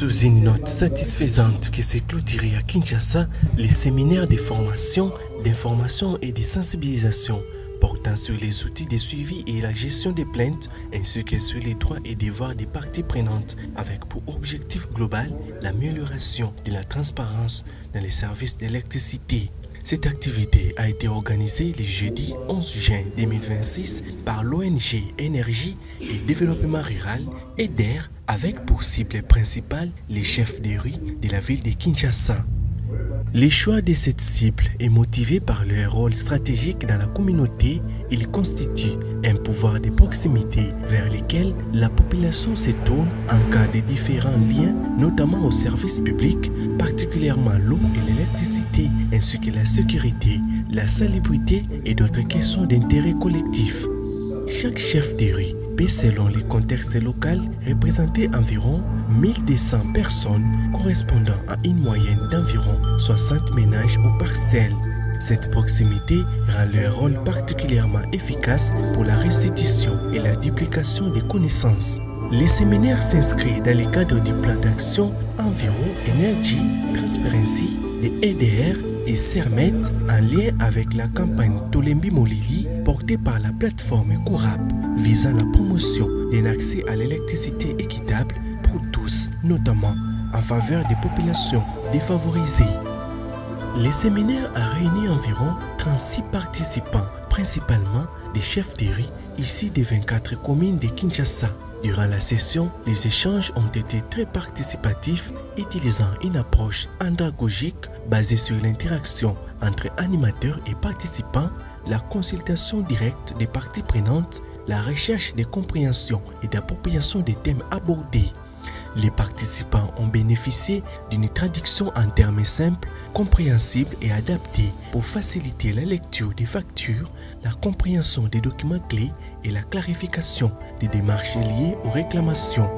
Sous une note satisfaisante qui s'est clôturée à Kinshasa, les séminaires de formation, d'information et de sensibilisation portant sur les outils de suivi et la gestion des plaintes, ainsi que sur les droits et devoirs des parties prenantes, avec pour objectif global l'amélioration de la transparence dans les services d'électricité. Cette activité a été organisée le jeudi 11 juin 2026 par l'ONG Énergie et Développement Rural EDER avec pour cible principale les chefs de rue de la ville de Kinshasa. Le choix de cette cible est motivé par leur rôle stratégique dans la communauté. Il constitue un pouvoir de proximité vers lequel la population se tourne en cas de différents liens, notamment aux services publics, particulièrement l'eau et l'électricité, ainsi que la sécurité, la salubrité et d'autres questions d'intérêt collectif. Chaque chef de rue peut, selon les contextes locaux, représenter environ 1200 personnes correspondant à une moyenne d'environ 60 ménages ou parcelles. Cette proximité rend leur rôle particulièrement efficace pour la restitution et la duplication des connaissances. Les séminaires s'inscrivent dans le cadre du plan d'action Environ, Energy, Transparency de EDR et CERMET en lien avec la campagne Tolembi Molili portée par la plateforme Corap visant la promotion d'un accès à l'électricité équitable pour tous, notamment en faveur des populations défavorisées. Le séminaire a réuni environ 36 participants, principalement des chefs de rue ici des 24 communes de Kinshasa. Durant la session, les échanges ont été très participatifs, utilisant une approche andragogique basée sur l'interaction entre animateurs et participants, la consultation directe des parties prenantes, la recherche de compréhension et d'appropriation des thèmes abordés. Les participants ont bénéficié d'une traduction en termes simples, compréhensibles et adaptés pour faciliter la lecture des factures, la compréhension des documents clés et la clarification des démarches liées aux réclamations.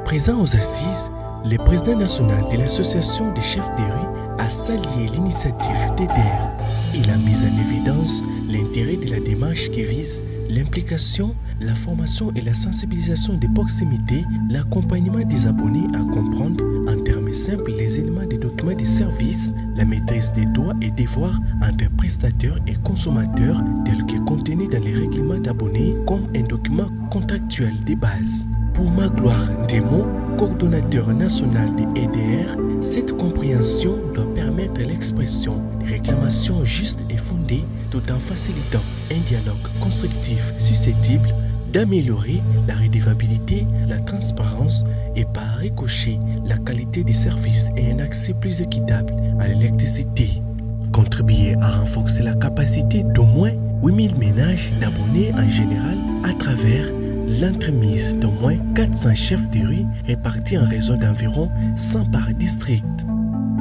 Présent aux assises, le président national de l'association des chefs de rue a salué l'initiative d'EDER. Il a mis en évidence l'intérêt de la démarche qui vise l'implication, la formation et la sensibilisation des proximités, l'accompagnement des abonnés à comprendre en termes simples les éléments des documents de service, la maîtrise des droits et devoirs entre prestataires et consommateurs tels que contenus dans les règlements d'abonnés comme un document contractuel de base. Pour Magloire Ndemo, coordonnateur national de EDR, cette compréhension doit permettre l'expression des réclamations justes et fondées tout en facilitant un dialogue constructif susceptible d'améliorer la redevabilité, la transparence et par ricochet la qualité des services et un accès plus équitable à l'électricité. Contribuer à renforcer la capacité d'au moins 8000 ménages d'abonnés en général à travers l'entremise d'au moins 400 chefs de rue répartis en réseau d'environ 100 par district.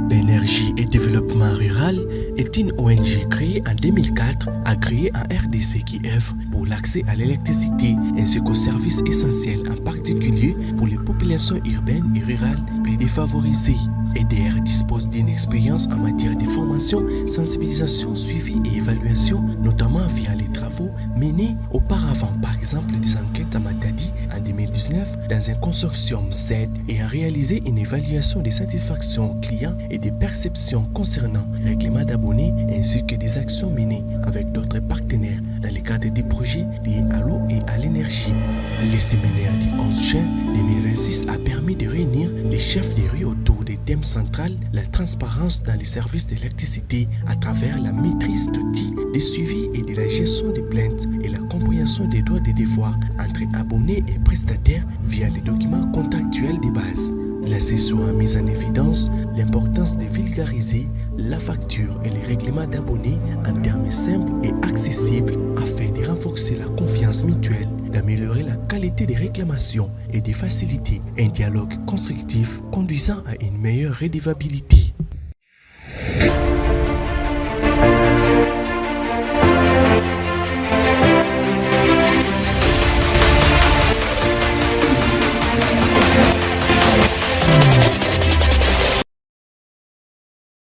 L'énergie et développement rural est une ONG créée en 2004, agréée en RDC qui œuvre pour l'accès à l'électricité ainsi qu'aux services essentiels, en particulier pour les populations urbaines et rurales plus défavorisées. EDR dispose d'une expérience en matière de formation, sensibilisation, suivi et évaluation, notamment via les travaux menés auparavant, par exemple des enquêtes à Matadi en 2019 dans un consortium Z et a réalisé une évaluation des satisfactions clients et des perceptions concernant les règlements d'abonnés ainsi que des actions menées avec d'autres partenaires dans le cadre des projets liés à l'eau et à l'énergie. Le séminaire du 11 juin 2026 a permis de réunir les chefs de rue autour des thèmes central, la transparence dans les services d'électricité à travers la maîtrise d'outils de suivi et de la gestion des plaintes et la compréhension des droits et devoirs entre abonnés et prestataires via les documents contractuels de base. La session a mis en évidence l'importance de vulgariser la facture et les règlements d'abonnés en termes simples et accessibles afin de renforcer la confiance mutuelle, d'améliorer la qualité des réclamations et de faciliter un dialogue constructif conduisant à une meilleure redevabilité.